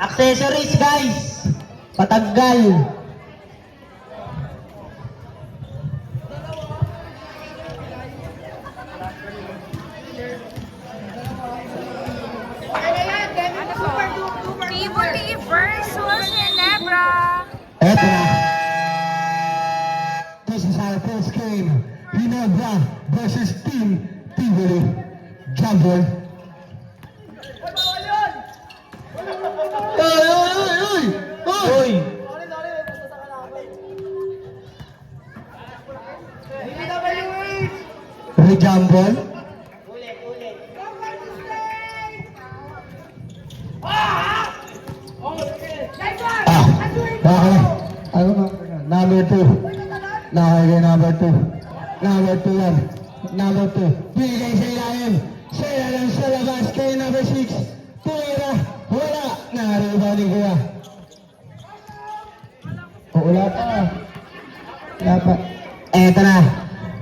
Accessories guys. Patanggal. Tivoli versus Ginebra. Eto na. This is our first game. Ginebra versus Team Tivoli. Jumble. Uy! Re-jumble. Okay. Ano na? Number 2. Nakakagay number 2. Number 2 yan. Number 2. Bigay sa ilalim. Sa ilalim sa labas kay number 6. Tumira. Wala. Nariba ni Kuya. Wala pa. Wala pa. Eto na.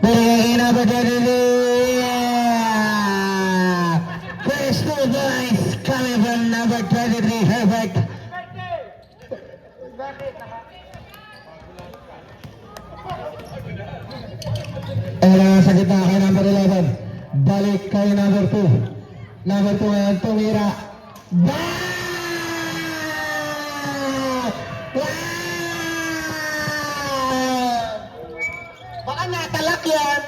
Bigay kay number 23. First 2 points coming from number 23. Herbert. Sa gitna kay number 11. Balik kay number 2. Number 2 ngayon, tumira. Baka natalak yan.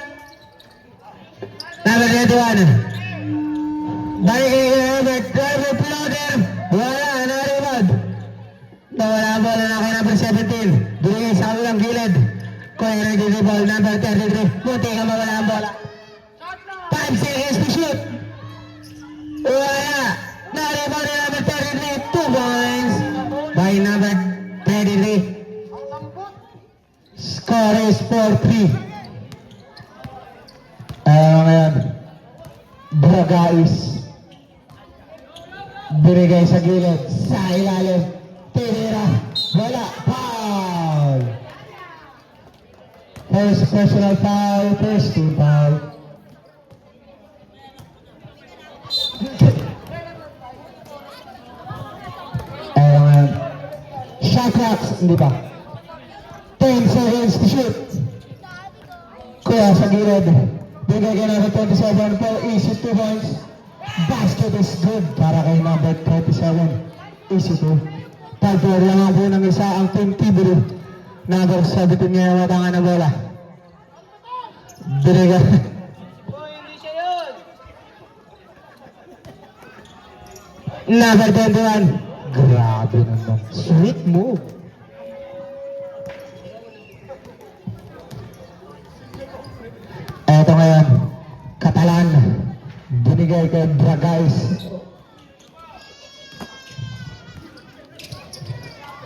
Number 21. Balik kay number 12. Floater. Wala, naribad. Nawala ang bola na kay number 17. Binigay sa ulang gilid. Kuya nagdidibol, number 33. Buti ka mawala ang bola. 5 seconds to shoot. Wala. Naribol na number 33. 2 points by number 33. Score is 4-3. Ngayon, Bragais. Binigay sa gilid. Sa ilalim. Tinira. Wala. Foul. First personal foul. First team foul. Shot clocks. Hindi pa. 10 seconds to shoot. Kuya sa gilid. Bigay ka number 27 for easy 2 points. Basket is good para kay number 37. Easy 2. Pagpapag lang ang po ng isa ang Team Tivoli. Number 17 niya matangan ng bola. Binigay. Hindi siya yun. Number 21. Grabe naman. Sweet move. Eto ngayon. Catalan. Binigay kay Bragais.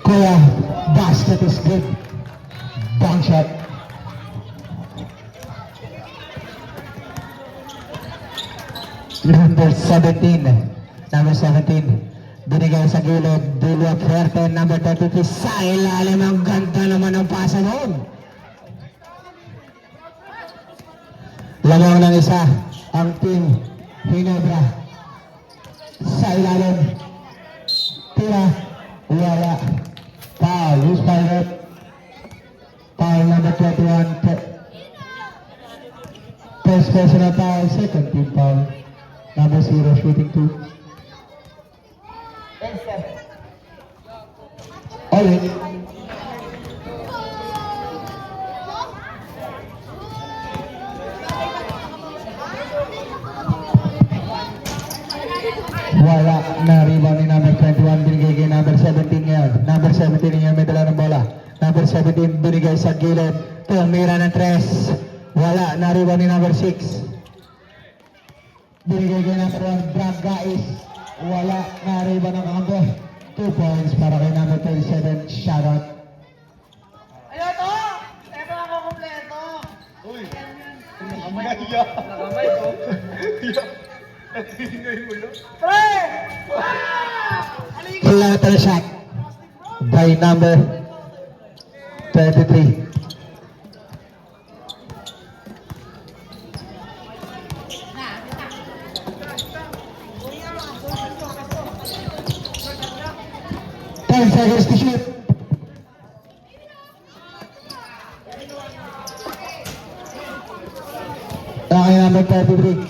Kuya, basket is good. Bank shot. Number 17. Number 17. Binigay sa gilid. Dilwa Fuerte. Number 33. Sa ilalim. Ang ganda naman ang pasa noon. Lamang ng isa. Ang Team Ginebra. Sa ilalim. Tira. Wala. Foul. Who's fouled? Foul number 21. First personal foul. Second team foul. Number 0 shooting 2. Alright. Wala na rebound ni number 21. Binigay kay number 17 ngayon. Number 17 ngayon may dala ng bola. Number 17 binigay sa gilid. Tumira ng 3. Wala na rebound ni number 6. Binigay kay number 1. Bragais. Wala na rebound ng kampo. 2 points para kay number 37. Shoutout. Ayun to! Ito ako kompleto. Uy! Nakamay ko. Nakamay ko. Pre! Floater shot by number 23. 10 seconds to shoot. Okay, number 33.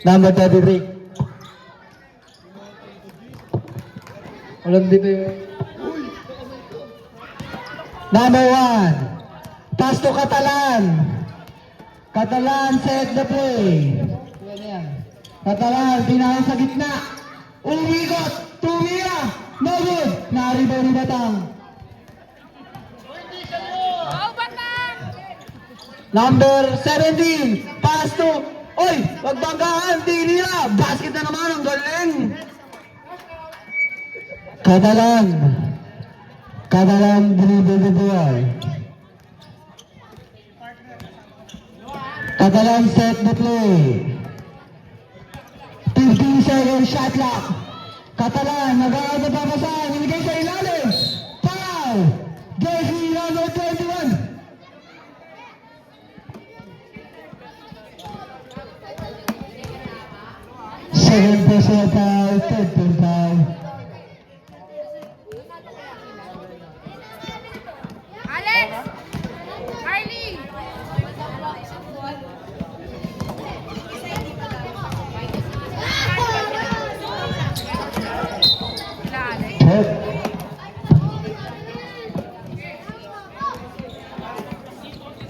Number 33. Walang dito yun. Number 1. Pass to Catalan. Catalan set the play. Yan yan. Catalan, pinahon sa gitna. Umikot. Tumira. No good. Naribaw ni Batang. Oh, Batang! Number 17. Pass to. Oy, wag banggaan. Di nila. Basket na naman. Ang galing. Catalan. Catalan dribble the ball. Catalan set the play. 15 seconds shot clock. Catalan, nag-out na papasahan. Nilagay sa ilalim. Foul! Jersey number 21. Second personal foul, third team foul. Alex! Arlie! Wala, Alex. Third.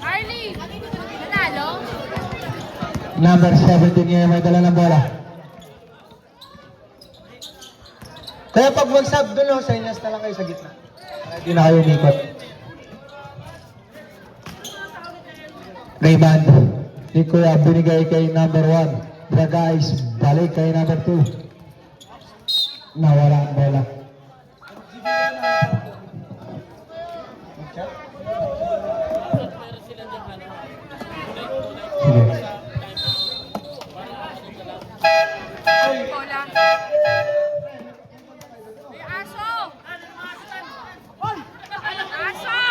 Arlie! Nanalo? Number 17 ngayon may dala ng bola. Kaya pag mag-sub doon, sa inyas na lang kayo sa gitna. Hindi na kayo umikot. Raymond, ni Kuya binigay kay number 1. The guys, balik kay number 2. Nawala ang bola. Sige. Bola. May aso! Aso!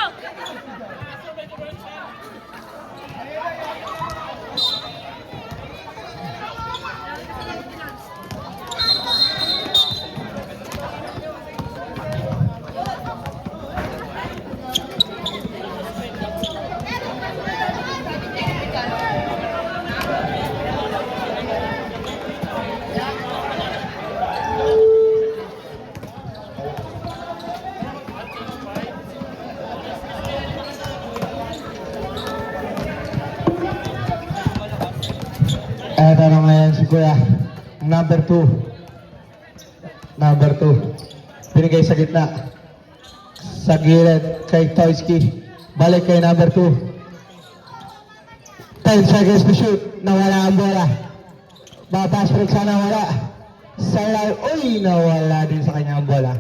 Eto na ngayon si Kuya. Number 2. Number 2. Binigay sa gitna. Sa gilid kay Toyski. Balik kay number 2. 10 seconds to shoot. Nawala ang bola. Bapas break sana wala. Sa ilalim. Uy! Nawala din sa kanya ang bola.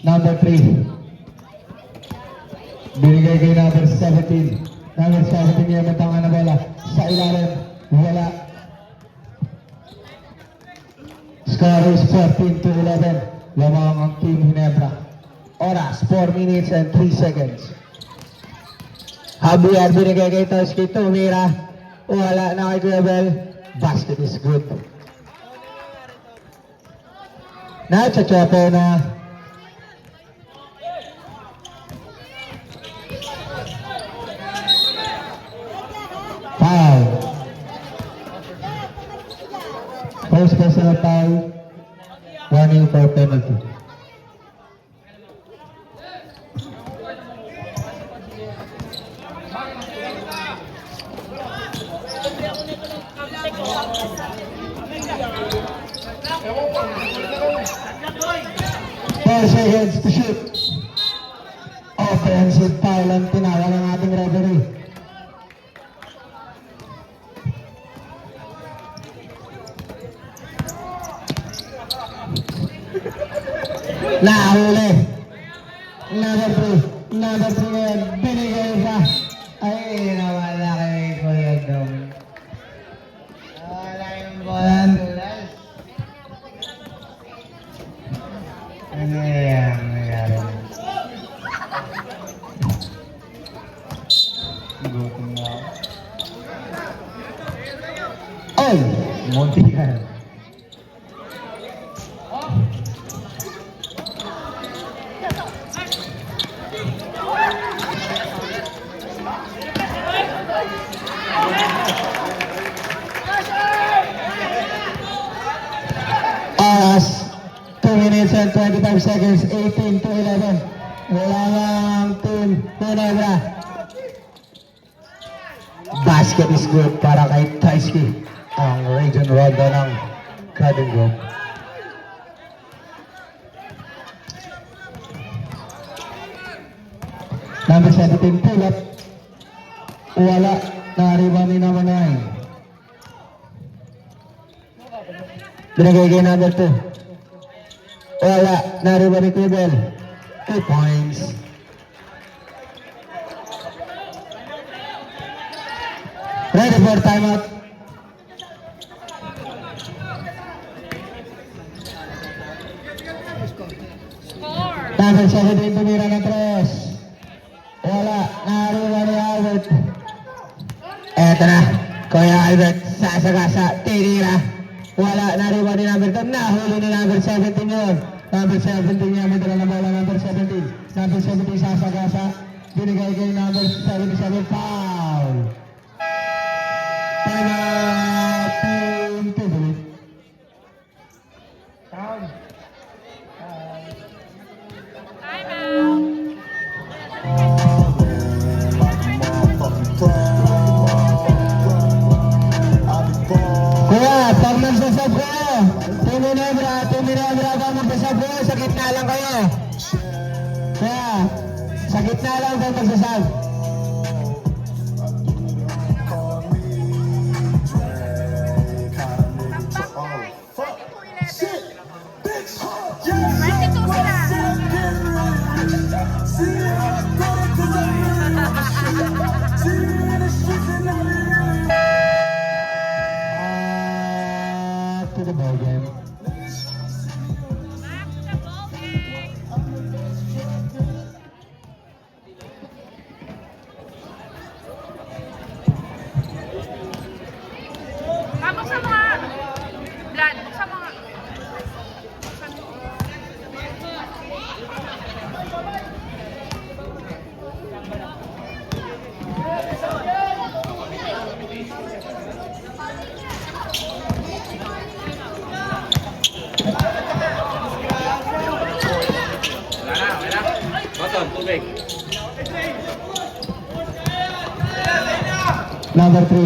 Number 3. Binigay kay number 17. Number 17 yung matanga na bola. Sa ilalim. Wala. Score is 14-11. Lamang ang Team Ginebra. Oras, 4 minutes and 3 seconds. Javier binigay kay Toski. Tumira. Wala na kay Kuya Bel. Basket is good. Nachachapo na. Foul. First personal foul. Warning for penalty. Seconds to shoot. Offensive foul ang tinawag ng ating referee. Nahuli. Number 3. Number 3 ngayon. Binigay pa. Ay, nawala kay Kuya Dom. Nawala yung bola. Dulas. Ano yan? Nangyari. Munti yan. Oras, 2 minutes and 25 seconds, 18 to 11. Wala ng Team Ginebra. Basket is good para kay Taisky, ang region ronda ng Garden Grove. Number 17, pull up. Wala, na-rebound ni naman 9. Binigay kay number 2. Wala, na-rebound ni Tibel. 2 points. Ready for timeout. Score. Number 17, tumira ng 3. Wala, nariwan ni Albert. Eto na, Kuya Albert, sasagasa, tinira. Wala, nariwan ni number 10. Nahuli ni number 17 yun. Number 17 niya, may dala na bola, number 17. Number 17, sasagasa. Binigay kay number 77, foul. Timeout, Team Tibulit. Time out. Kuya, pag magsasab kayo, Team Ginebra, pag magsasab kayo, sa gitna lang kayo. Kuya, sa gitna lang kayo magsasab. To the ball game. Tapos sa mga blood, sa mga Number 3.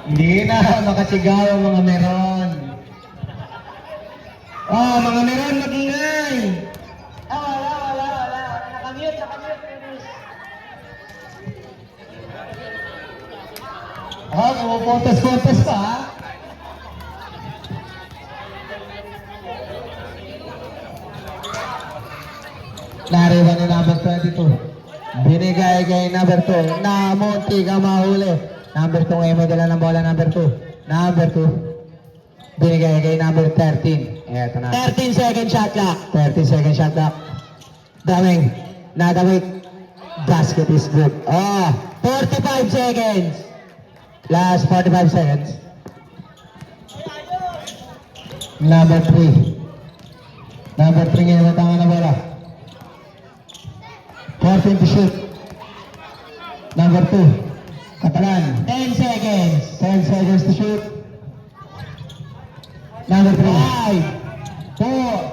Hindi na makasigaw ang mga meron. Oh, mga meron, mag-ingay. Wala. Nakamute, please. Pumupuntas pa, ha? Nariwan ni number 22. Binigay kay number 2. Na munti ka mahuli. Number 2 ngayon may dala ng bola, number 2. Number 2. Binigay kay number 13. Eto na. 13 second shot clock. 13 second shot clock. Daming. Nadamit. Basket is good. Oh, 45 seconds. Last 45 seconds. Number 3. Number 3 ngayon may tanga na bola. 14 to shoot. Number 2. Catalan. 10 seconds. 10 seconds to shoot. Number 3. 5, 4.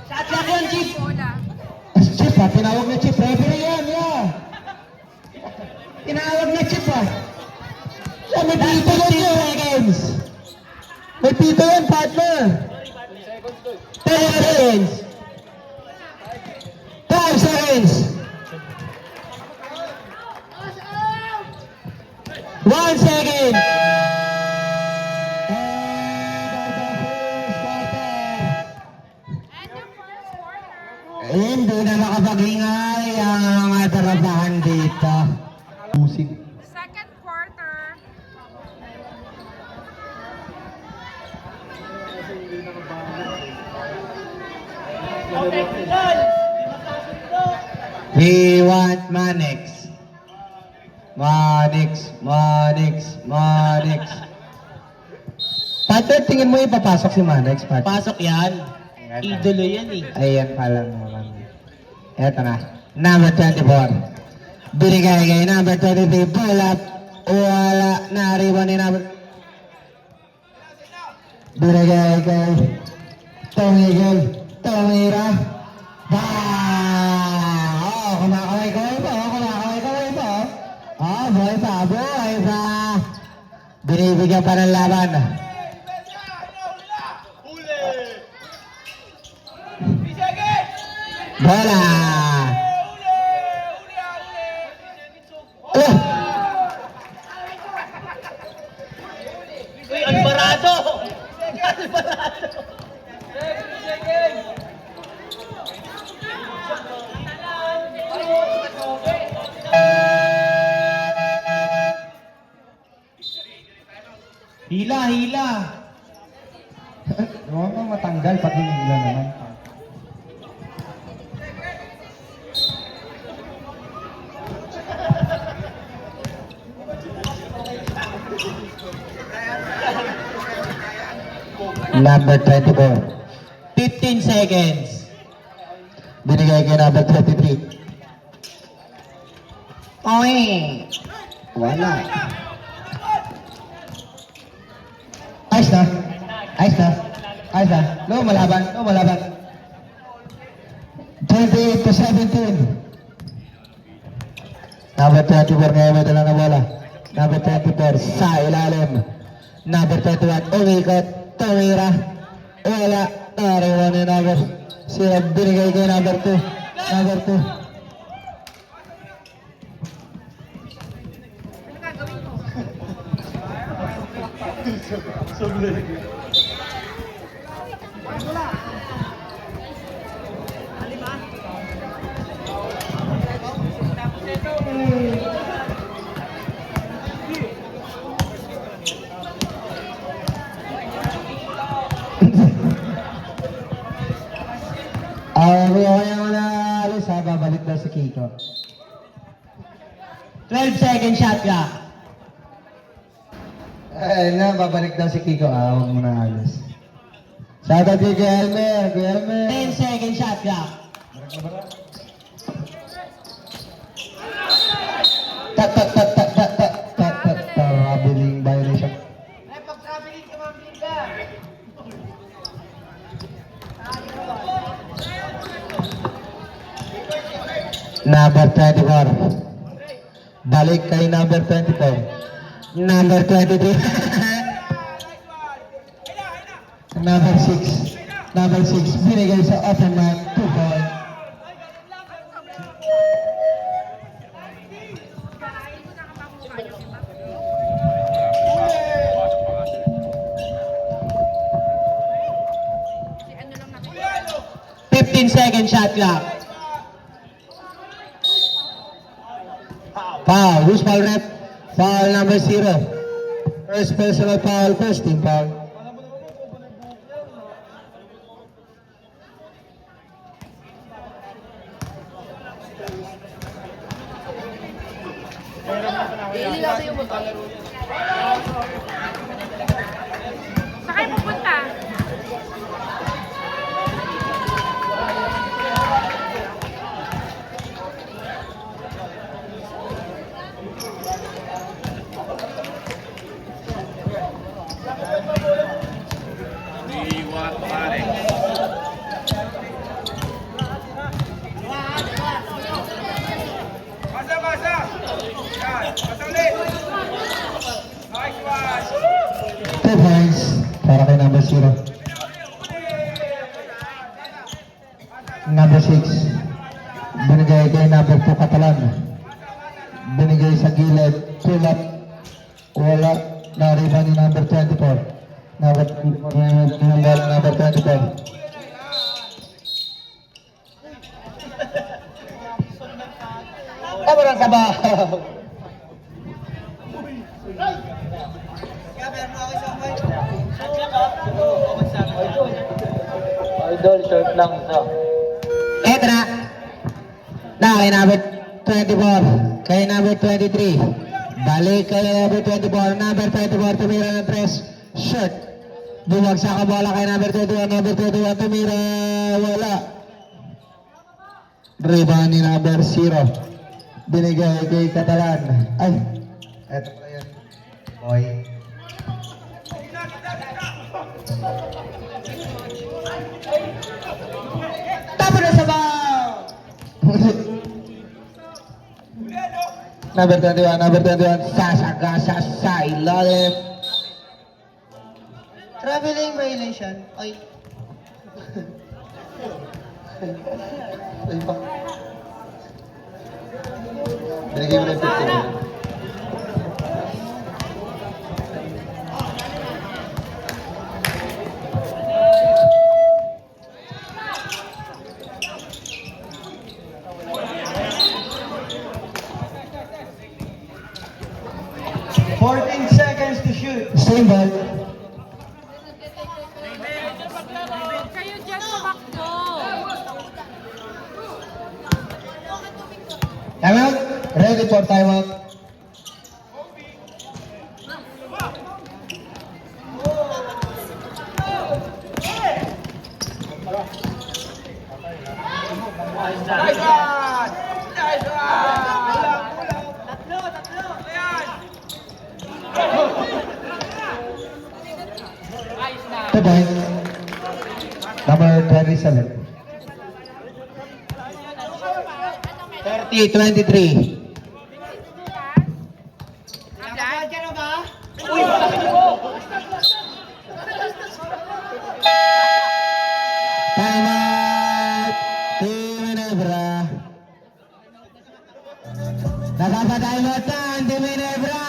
Shot clock yun, Chief. bola. Chief ha, tinawag na Chief. Referee yan, yeah. Tinawag na Chief ha. Yeah, may pito yun, seconds. May pito yun, partner. 10 seconds. 5 seconds. 1 second. And the first quarter. And na makapaghingal ang mga tarapahan dito. Musik. Second quarter. We want Manix. Manix. Partner, tingin mo ipapasok si Manix, partner? Pasok yan. Idolo yan eh. Ayan pala naman. Eto na. Number 24. Binigay kay number 23. Pull up. Wala. Nariwan ni number... Binigay kay Tomigil. Tomira. Kumakaway po. Boy pa. Binibigyan pa ng laban. Bola! Oh! Uy, Alvarado! Hila! Huwag kang matanggal pati nila naman. Number 24. 15 seconds. Binigay kay number 23. Oy! Wala. Ayos na. Lumalaban. 28 to 17. Number 24 ngayon may dala na bola. Number 24 sa ilalim. Number 21 umikot. Tumira. Wala. Nariwan ni number. Sila binigay kay number 2. Number 2. Kaya wala alis ha, babalik daw si Kiko. 12 second shot clock. Na, babalik daw si Kiko. Huwag mo na alis. Shoutout kay Kuya Elmer. 10 second shot clock. Mabiling violation. Number 24. Balik kay number 24. Number 23. Number 6. Number 6. Binigay sa open man. 2 point. Si ano lang natin. 15 second shot clock. Foul. Who's foul rep? Foul number 0. First personal foul. First team foul. Saan kayo pupunta? Two points para kay number 0. Number 6. Binigay kay number 2 Catalan. Binigay sa gilid. Pull up. Wala. Nariba ni number 24. Number 24. ng sabaw. Idol, short lang isa. Eto na. Kay number 24. Kay number 23. Balik kay number 24. Number 24, tumira ng 3. Short. Bumagsak ang bola kay number 21. Number 21, tumira. Wala. Rebound ni number 0. Binigay kay Catalan. Ay. Eto pala yun. Boy. Tapo ng sabaw! Number 21. Sasagasa sa ilalim. Traveling violation. Ay. Ay pa. Binigay mo na yung 15. Same ball. Kayo dyan tumakbo. Timeout. Ready for timeout. The point. Number 27. 30-23. Timeout. Team Ginebra. Nakapatimeout na ang Team Ginebra.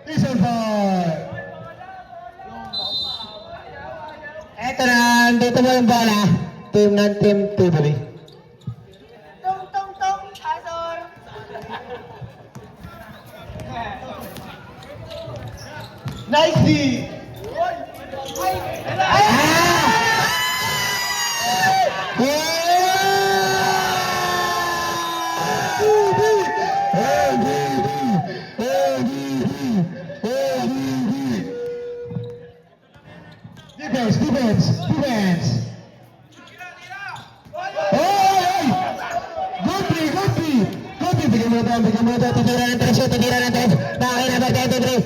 Whistle for. Eto na, dito mo yung bola. Team ng Team Tibuli. Nice D! Defense. Good play. Bigyan mo ito. Titira ng 3. Nakakay number 23.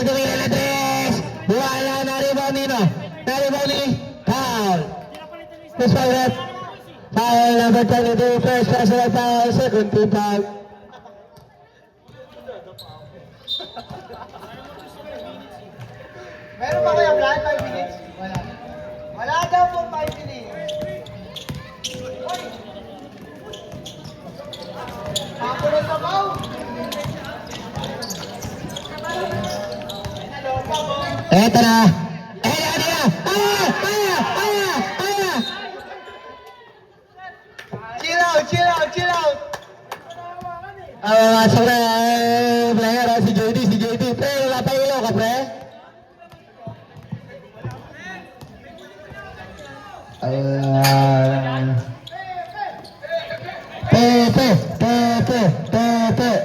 Tumira ng 3. Wala na rebound nino. Foul. Miss foul ref. Foul number 22. First personal foul. Second team foul. Meron ba kaya plan 5 minutes? Wala. Wala daw po 5 minutes. Tapo ng sabaw! Eto na. Chill out! Masuk na. Player si JD. Pre, wala pa ilaw ka, pre.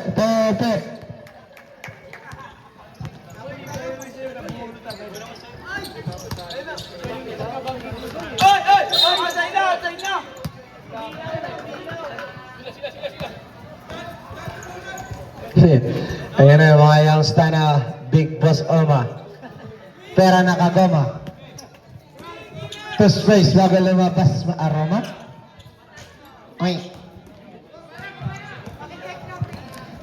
Pepe. Ayan na mga youngster na Big Boss Oma. Pera nakagoma. To space bago lumabas aroma. Ay.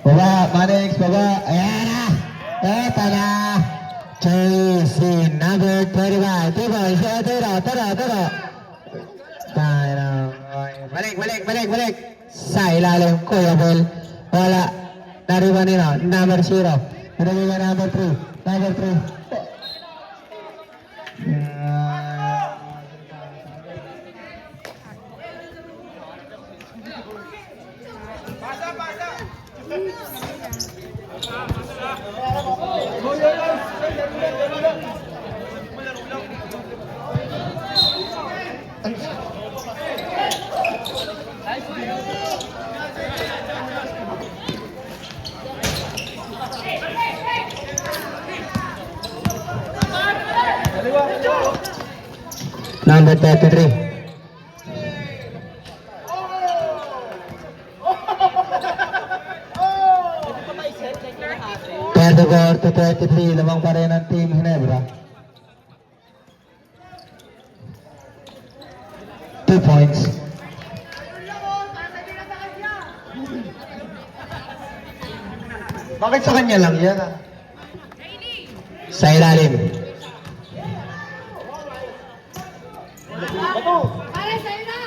Baba, Manix, baba. Ayan na. Eto na. Chasing number 25. Tira. Balik. Sa ilalim, Kuya Bol. Wala. Nariwan nila. Number 0. Nariwan number 3. Number 33. Third to 33, lamang pa rin ang Team Ginebra. 2 points. Bakit sa kanya lang yan? Sa ilalim. Para sa'yo na!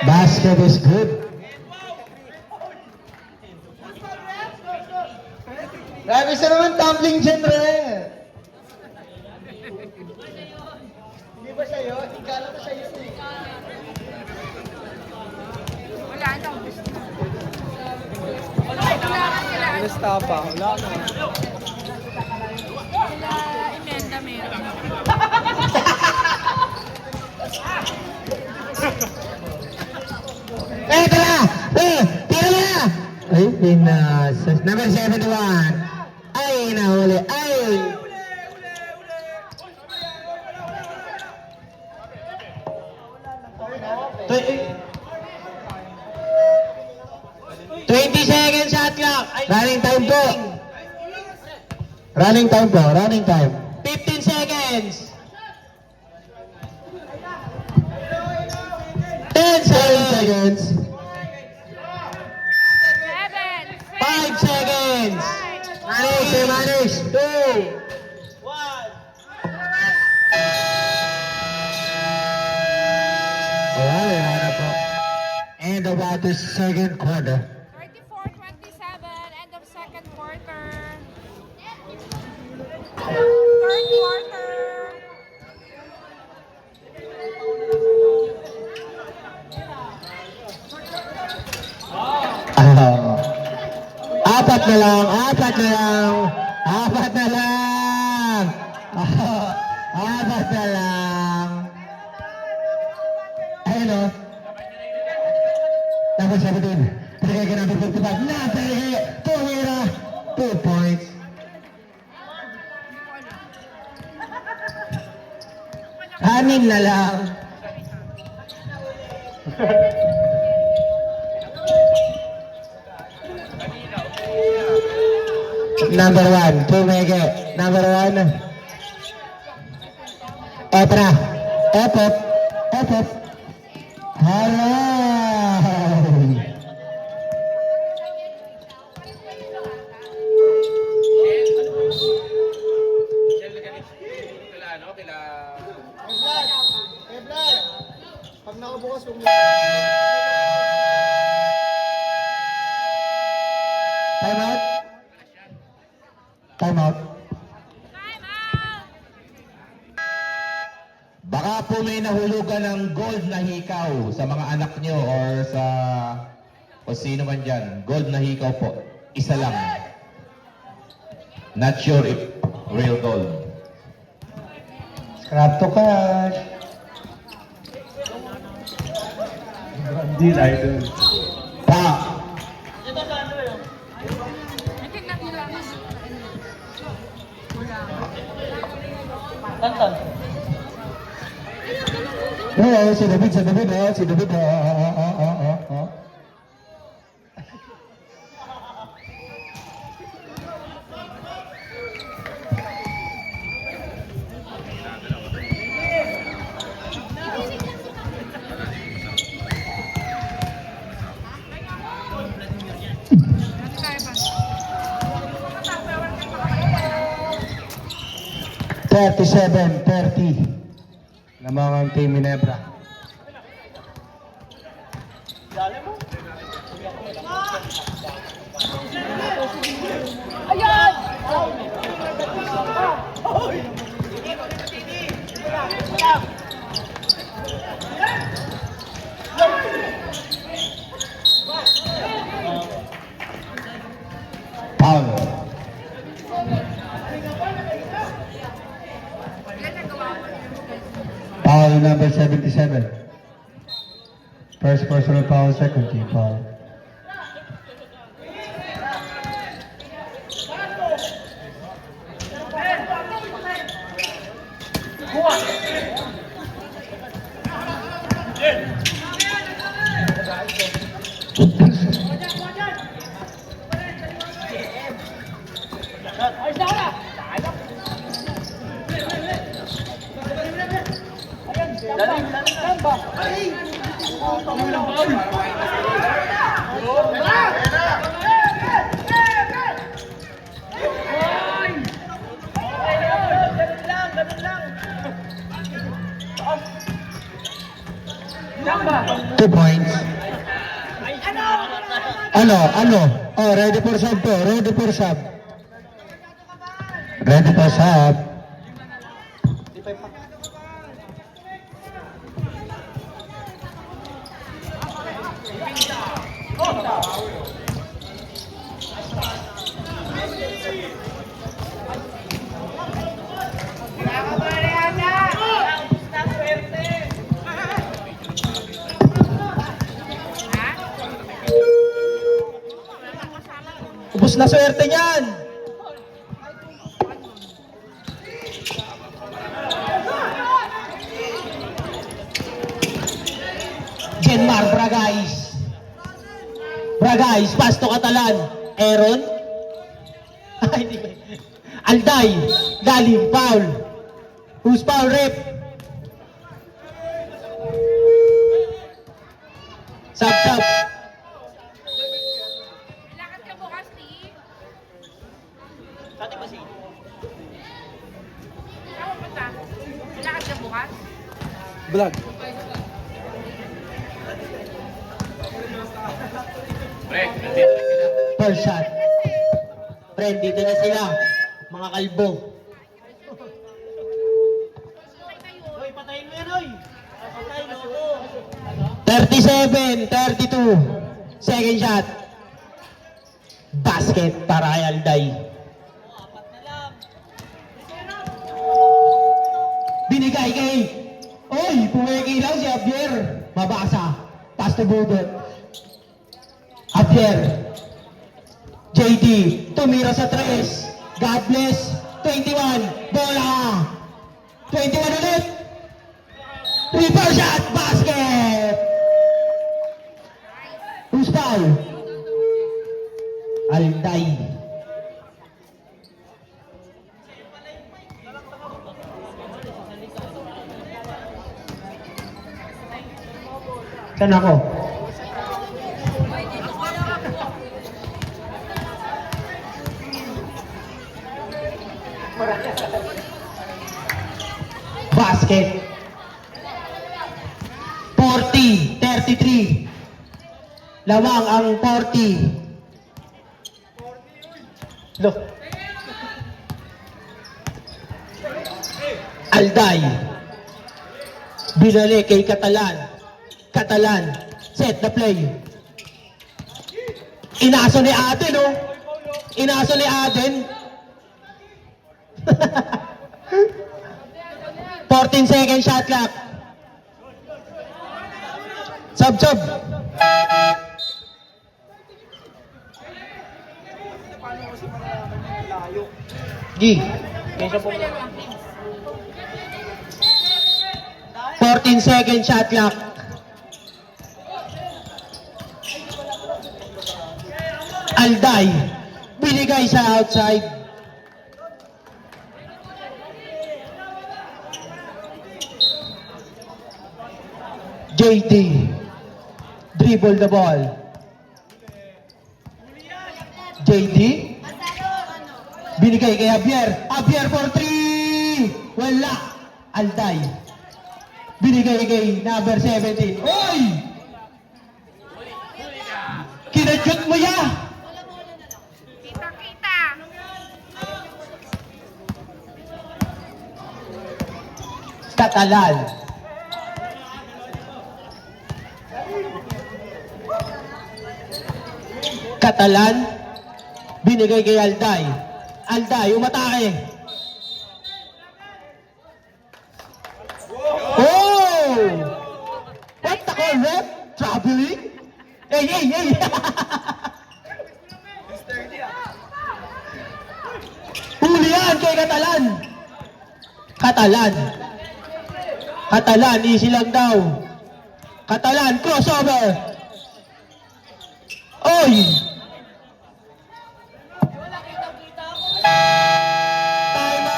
Basket is good. Grabe siya naman tumbling dyan, Re. Hindi ba sa'yo? Ikala ko sa'yo. Wala na. Wala na sila. Nasta pa. Wala na. Sila Imenda meron. Ito na! Tira mo na! Ay, pinasas. Number 71. Ay, nahuli. Ay! Eh, 20 seconds shot clock. Running time po. Running time po. Running time. 15 seconds. 10 seconds. 5 seconds. Manage. 2. Alright, wala na po. And about the second quarter. 34-27, end of second quarter. Third quarter. Apat na lang. Apat na lang. Apat na lang. Apat na lang. Ayun o. Number 17. Pinagay ka number 55. Napagay. Tumira. 2 points. Anin na lang. Number 1, Pumege. Number 1. Etra. Epop. Hello. Vlad. Pag nakabukas, huwag mo. Time out. Time out. Time out! Baka po may nahulugan ng gold na hikaw sa mga anak nyo or sa o sino man dyan. Gold na hikaw po. Isa lang. Not sure if real gold. Scrap to cash. Deal idol. Pa! Tingnan nila. Tantan. Eh, si David. Kaya ba? 37-30. Lamang ang Team Ginebra. Ayan! Foul. Foul number 77. First personal foul, second team foul. Two points. Ano? Oh, ready for sub to. Ready for sub. Ready for sub. Ubus na swerte niyan. Genmar Bragais. Bragais, pass to Catalan. Aaron. Ay, hindi. Alday. Galing, foul. Who's foul, rep? Sub. Lakad ka bukas, Steve. Saan punta? Lakad ka bukas? Vlog. First shot. Friend, dito na sila. Mga kalbo. Hoy, patayin mo yan, hoy. Patayin mo. 37-32. Second shot. Basket para kay Alday. Binigay kay... Oy, pumikilaw si Javier. Mabasa. Pass to Budot. Javier. JD. Tumira sa 3. God bless. 21. Bola. 21 ulit. Triple shot. Basket. Who's foul? Alday. Saan ako? Basket. 40-33. Lawang ang 40. Look. Alday. Binalik kay Catalan. Catalan. Set the play. Inaso ni Aden, oh. Inaso ni Aden. 14 second shot clock. Sub. G. 14 second shot clock. Alday. Binigay sa outside. JD. Dribble the ball. JD. Binigay kay Javier. Javier for 3. Wala. Alday. Binigay kay number 17. Oy! Kinadjut mo ya! Kita. Stat Catalan. Catalan, binigay kay Alday. Alday, umatake. Oh! What the call, ref? Traveling? Hey, hey, hey! Huli yan kay Catalan. Catalan. Catalan, easy lang daw. Catalan, crossover. Oy! Time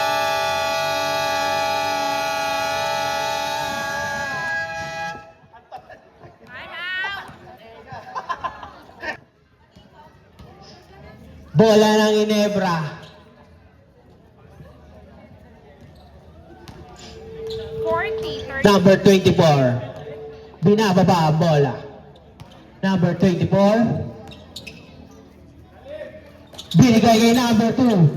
Bola ng Ginebra. 40, 30. Number 24. Binababa ang bola. Number 24. Binigay kay number 2.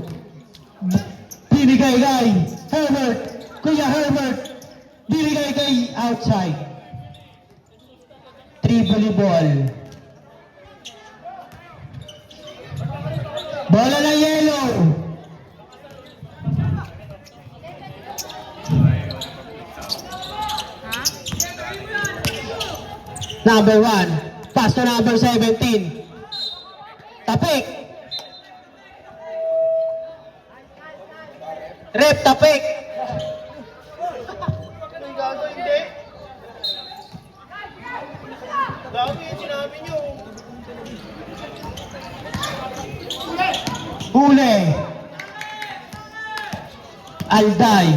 Binigay kay Herbert. Kuya Herbert. Binigay kay outside. 3 volleyball. Bola ng yellow. Ha? Number 1. Pass to number 17. Tapik. Rep tapik. Ano yung gago? Hindi. Gago yung sinabi nyo. Huli. Alday.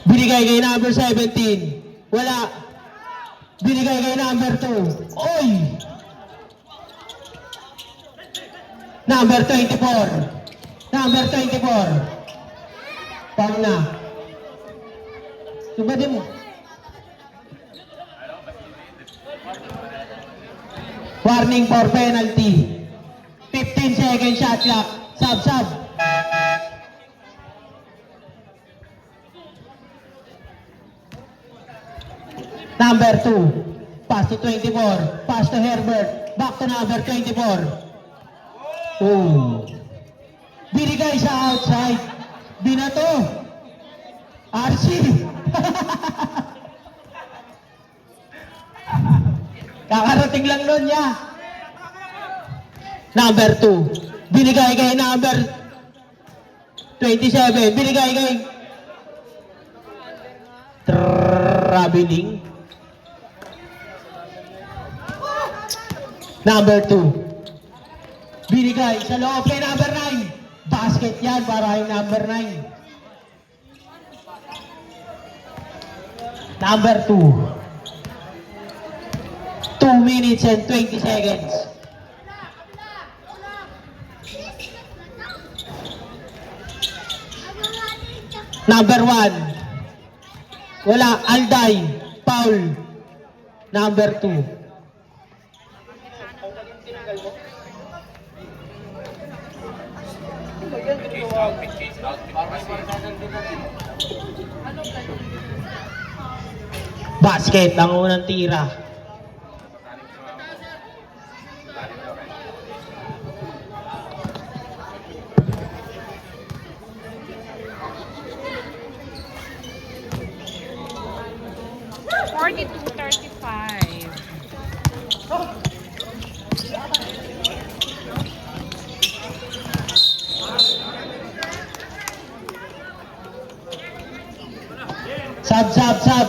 Binigay kay number 17. Wala. Binigay kay number 2. Oy! Number 24. Number 24. Paul na. Subadin mo. Warning for penalty. 15 second shot clock. Sub. Number 2. Pass to 24. Pass to Herbert. Back to number 24. Oh. Binigay sa outside. Binato. RC. Kakarating lang nun niya. Number 2. Binigay kay number 27. Binigay kay Traveling. Number 2. Binigay sa loob kay number 9. Basket yan para yung number 9. Number 2. 2 minutes and 20 seconds. Number 1. Wala. Alday. Paul. Number 2. Basket ang unang tira. Forty-two, 35. Sub.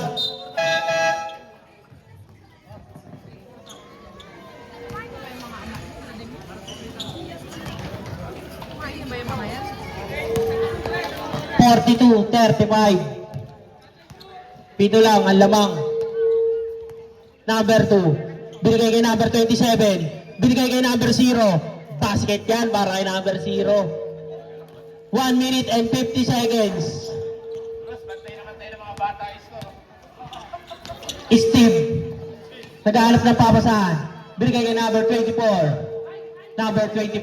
Kumain ba yung mga yan? 42-35. Pito lang ang lamang. Number 2. Binigay kay number 27. Binigay kay number 0. Basket yan para kay number 0. 1 minute and 50 seconds. Steve. Naghahanap ng papasahan. Binigay kay number 24. Number 24.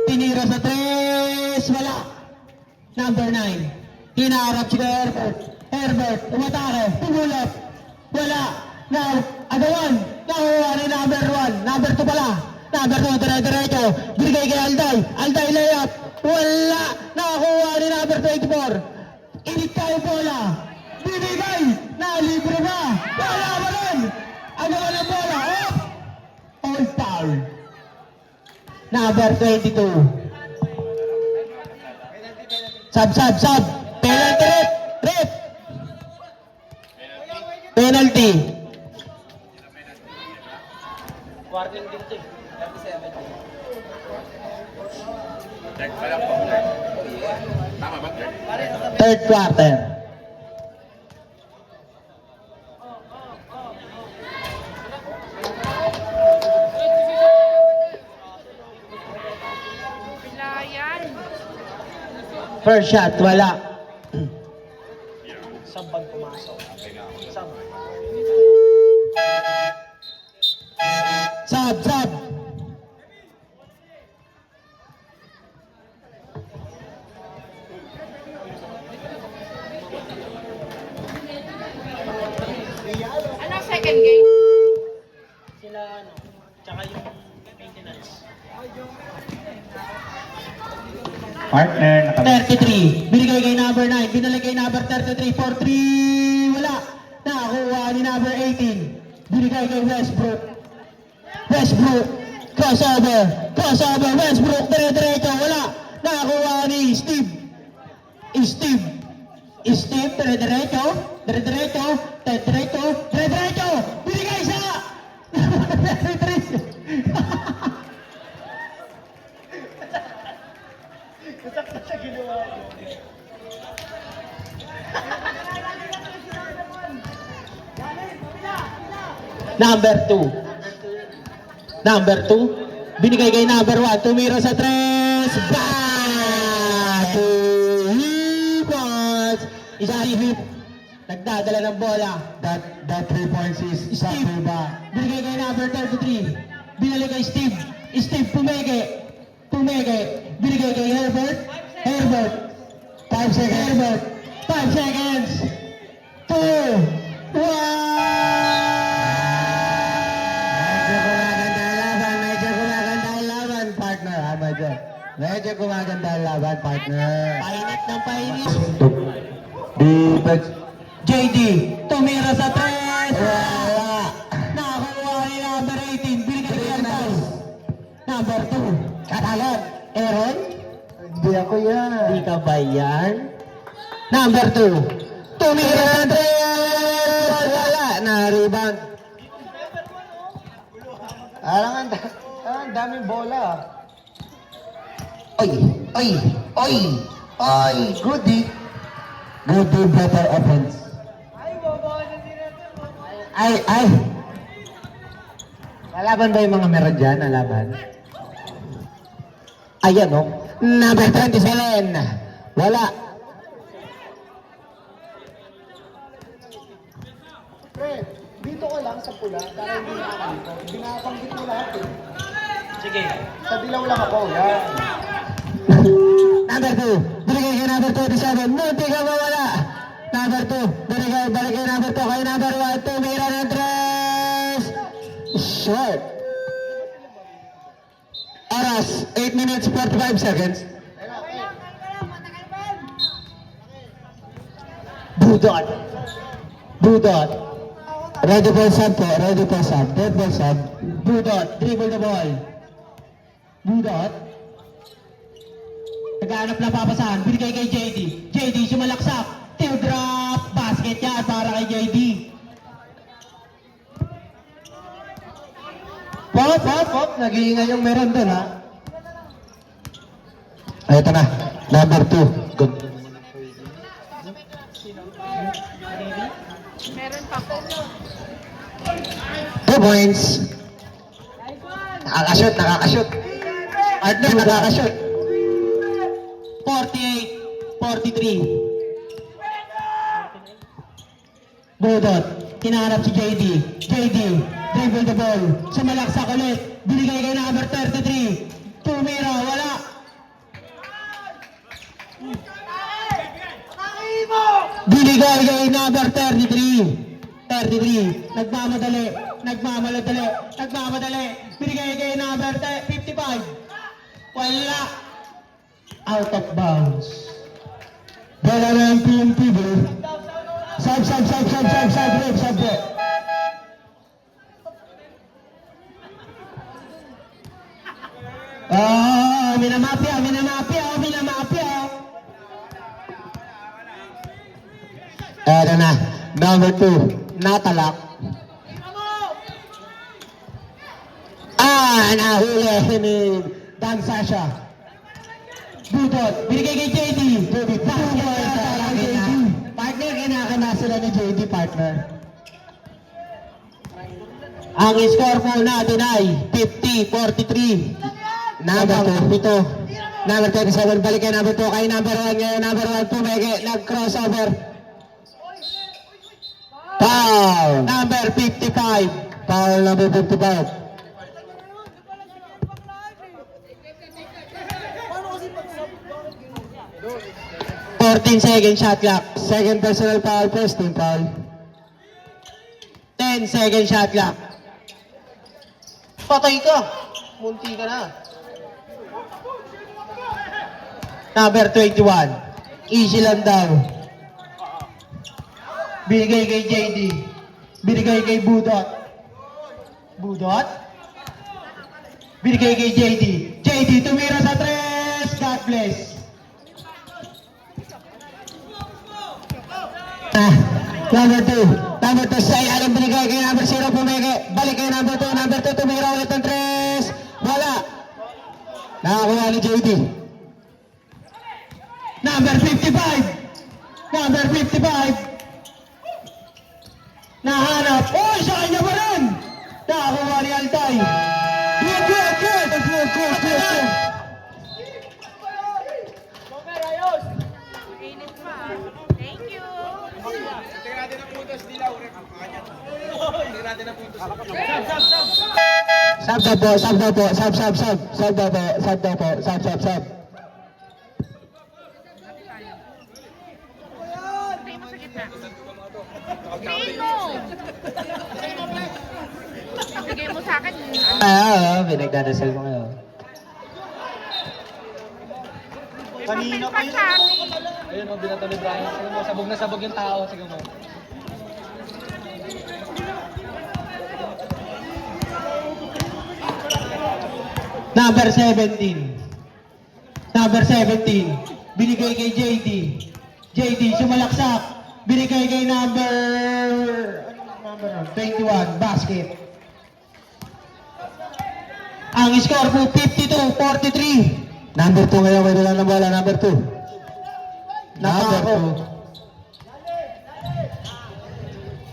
Tinira sa 3. Wala. Number 9. Hinaharap si Herbert. Herbert, umatake, tumulot. Wala. Now, agawan. Nakuha ni number 1. Number 2 pala. Number 2, dire-diretso. Binigay kay Alday. Alday layup. Wala. Nakuha ni number 24. Init tayo bola. Binigay. Nalibre ba? Wala ba rin? Agawan ang bola. Up. All foul. Number 22. Sub. Penalty rip. Penalty. Warning din to eh. 37. Check pa lang po. Tama ba, check? Third quarter. Pilayan. First shot, wala. Sabag pumasok. Sub. Ano second game? Sila ano, tsaka yung maintenance. Partner, 33. Binigay kay number 9. Binalik kay number 33. 4-3. Wala. Nakakuha ni number 18. Binigay kay Westbrook. Crossover. Westbrook. Dire-diretso. Wala. Nakakuha ni Steve. Dire-diretso. Binigay sa 33. Nasakta siya ginawa ko. Number 2. Binigay kay number 1. Tumira sa 3. Back! Points! Steve. Nagdadala ng bola. That 3 points is Steve. Binigay kay number 33. Binalik kay Steve. Pumege. Binigay kay Herbert. 5 seconds. 5 seconds. 2, 1. Medyo gumaganda ang laban, partner. Painit ng painit. defense. JD, tumira sa 3. Wala. Nakakuha ni number 18. Binigay kay Alday. Number 2. Katalon. Aaron? Hindi ako yan. Di ka ba yan? Number 2. Tumira sa 3. Wala. Na-rebound. Ang daming bola. Goodie, better offense. Ay, babawa na sila. Ay. Lalaban ba yung mga meron dyan? Lalaban? Ayan, oh. Number 27. Wala. Fred, dito ka lang sa pula para hindi nakakalito. Binabanggit mo lahat eh. Sige. Sa dilaw lang ako. Yan. Number 2. Binigay kay number 27. Munti ka mawala. Number 2. Balik kay number 2. Kay number 1. Tumira ng 3. Short. Oras. 8 minutes 45 seconds. Budot. Ready for sub po. Dead ball sub. Budot. Dribble the ball. Budot. Naghanap na papasahan. Binigay kay JD. Sumalaksak. Teardrop. Basket yan para kay JD. Pop. Nag-iingay yung meron doon, ha? Ay, ito na. Number 2. Good. Meron pa po. 2 points. Nakakashoot. Partner, nakakashoot. 48-43. Budot. Kinahanap si JD. Dribble the ball. Sumalaksak ulit. Binigay kay number 33. Tumira. Wala. Binigay kay number 33. 33. Nagmamadali. Binigay kay number 55. Wala. Out of bounds. Bola ng PMP, bro. Sub. Minamapia. Eto na, number 2, natalak. Nahuli ni Dan Sasha. Budot, binigay kay JD. Partner, kinakana sila ni JD, partner. Ang score po natin ay 50-43. Number 2. Number 27, balik kay number 2. Kay number 1 ngayon, number 1 pumeke, nag-crossover. Foul! Number 55. Foul number 55. 14-second shot clock. Second personal foul, first team foul. 10-second shot clock. Patay ka. Munti ka na. Number 21. Easy lang daw. Binigay kay JD. Binigay kay Budot. Binigay kay JD. JD tumira sa tres. God bless. Number 2 sa ilalim, binigay kay number 0, pumeke. Balik kay number 2. Number 2 tumira ulit ng tres. Wala. Nakakuha ni JD. Number 55. Nahanap. Oh, sa kanya pa rin. Nakakuha ni Altay. Good. Init pa. Thank you. Sub daw po. Sub. Bigay mo sa gitna. Bigay mo. Bigay mo sa akin. Pinagdadasal ko ngayon. Kanina pa yun. Ayun o, binato ni Brian. Sige mo, sabog na sabog yung tao. Sige mo. Number 17. Binigay kay JD. JD sumalaksak. Binigay kay number 21. Basket. Ang score po 52-43. Number 2 ngayon. May dala ng bola. Number 2.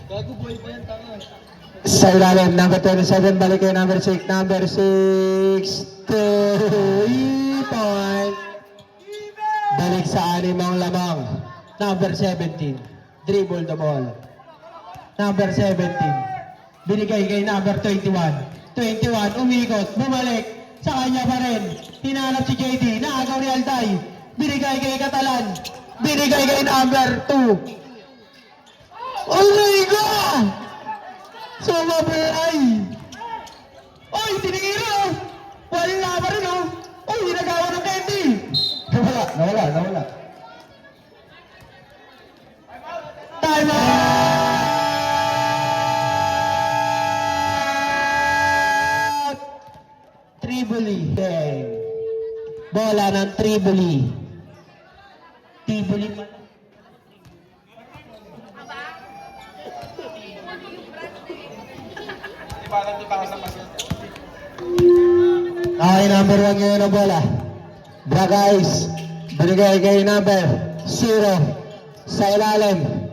Gago boy ba yan? Tanga. Sa ilalim, number 27, balik kay number 6. Number 6, 3 point. Balik sa animang lamang. Number 17, dribble the ball. Number 17, binigay kay number 21. 21, umikot, bumalik. Sa kanya pa rin. Hinanap si JD, naagaw ni Altay. Binigay kay Catalan. Binigay kay number 2. Oh my God! Sumablay! Oy, tinigiro! Wala pa rin oh! Oy, hinagawa ng candy! Nawala. Time out! Triboli. Bola ng Triboli. Triboli man. Okay, number 1 ngayon ang bola. Bragais. Binigay kay number 0. Sa ilalim.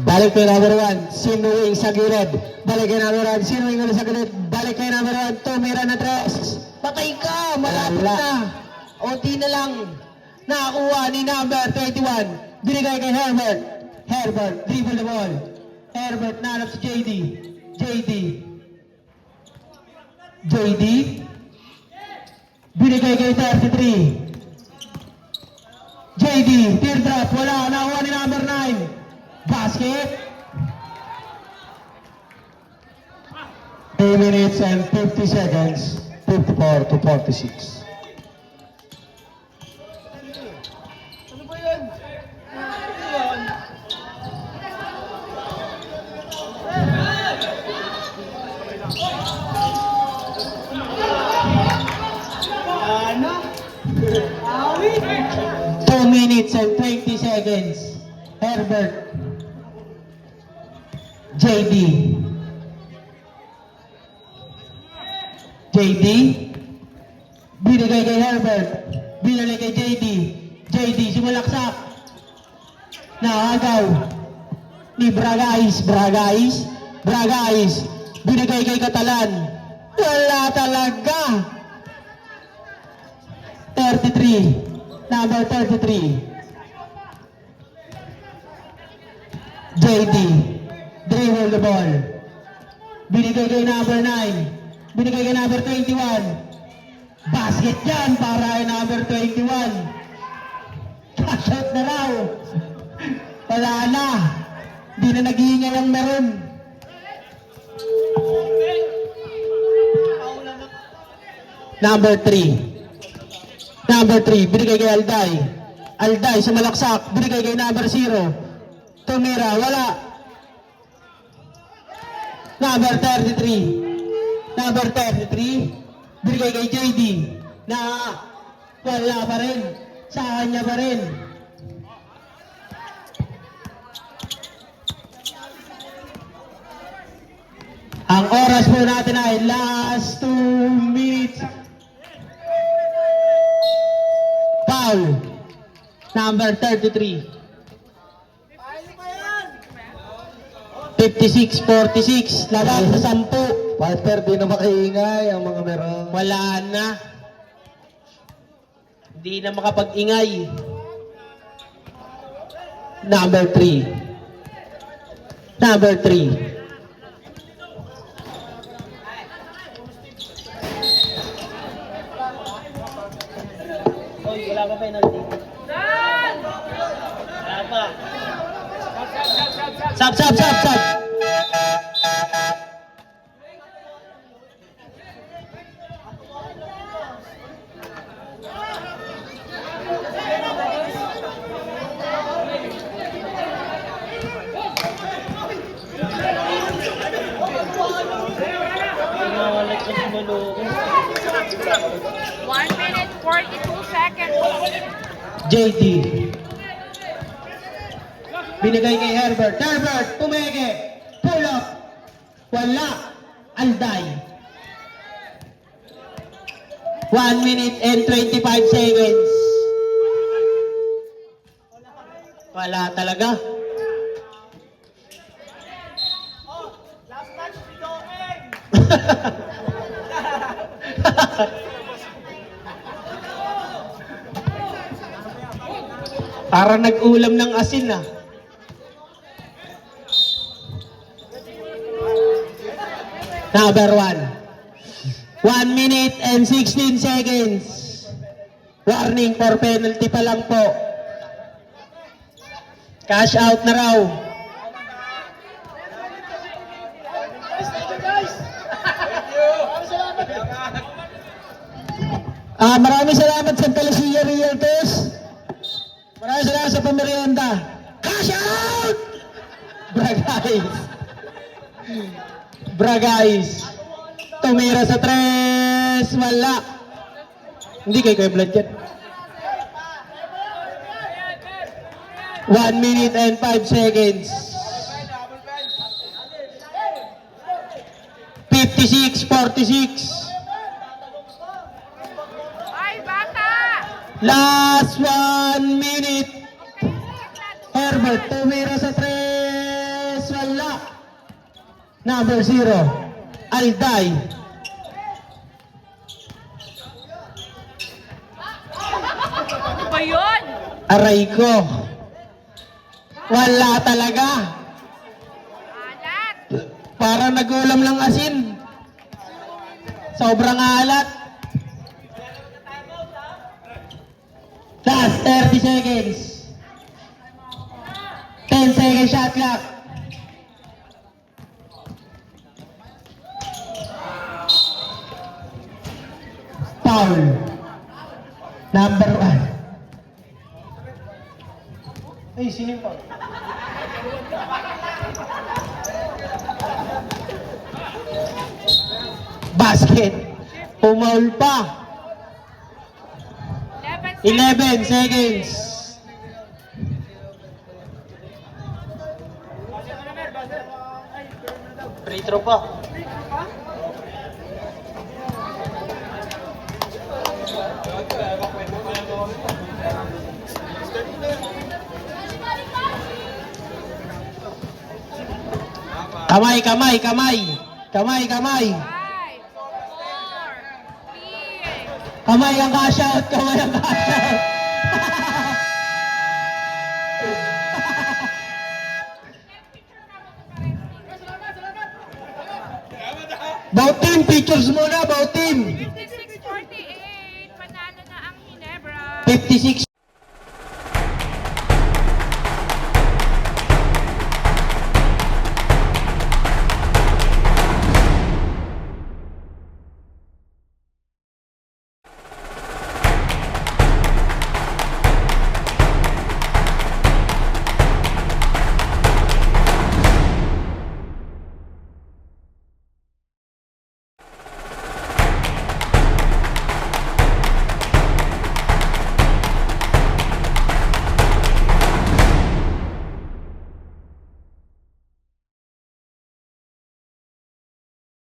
Balik kay number 1. Sinuwing sa gilid. Balik kay number 1. Sinuwing ulit sa gilid. Balik kay number 1. Tumira na tres. Patay ka! Malapit na. Unti na lang. Nakakuha ni number 21. Binigay kay Herbert. Dribble the ball. Herbert nanap si JD. JD. Binigay kay 33. JD, teardrop, wala, nakuha ni number 9. Basket. 2 minutes and 50 seconds, 54 to 46. Ano ba yan? Ano? 2 minutes and 20 seconds. Herbert. JD. JD. Binigay kay Herbert. Binigay kay JD. JD sumalaksak. Nakagaw. Ni Bragais. Binigay kay Catalan. Wala talaga. 33. Number 33. JD. Dribble the ball. Binigay kay number 9. Binigay kay number 21. Basket yan para kay number 21. Cash out na raw. Wala na. Di na nag-iingay ang meron. Number 3. Number 3, binigay kay Alday. Alday, sumalaksak. Binigay kay number 0. Tumira, wala. Number 33. Number 33, binigay kay JD. Na wala pa rin. Sa kanya pa rin. Ang oras po natin ay last 2 minutes. Foul. Number 33. 56-46. Laban sa 10. Partner, di na makaingay ang mga meron. Wala na. Hindi na makapag-ingay. Number 3. Number 3. Wala pa penalty. Wala pa. Sab. Pinawalik ko si Maloko. 1 minute, 42 seconds. JD. Binigay kay Herbert. Herbert, tumeke. Pull up. Wala. Alday. 1 minute and 25 seconds. Wala talaga. Para nag-ulam ng asin ah. Number 1. 1 minute and 16 seconds. Warning for penalty pa lang po. Cash out na raw. Maraming salamat sa Palacia Realtors. Maraming salamat sa pamerienda. Cash out! Bragais. Tumira sa 3. Wala. Hindi kayo Kuya Vlad yan. 1 minute and 5 seconds. 56-46. Ay, bata! Last 1 minute. Herbert, tumira sa 3. Wala. Number 0. Alday. Ano ba yun? Aray ko. Wala talaga. Alat! Para nagulam ng asin. Sobrang alat. Last 30 seconds. 10 seconds shot clock. Foul. Number 1. Ay, sino yung foul? Basket. Pumaul pa. 11 seconds. Free throw pa. Kamay, kamay, kamay. Kamay, kamay. 5, 4, 3, Kamay ang cash out. Kamay ang cash out. Bout team, pictures muna, bout team. 56-48. Panalo na ang Ginebra. 56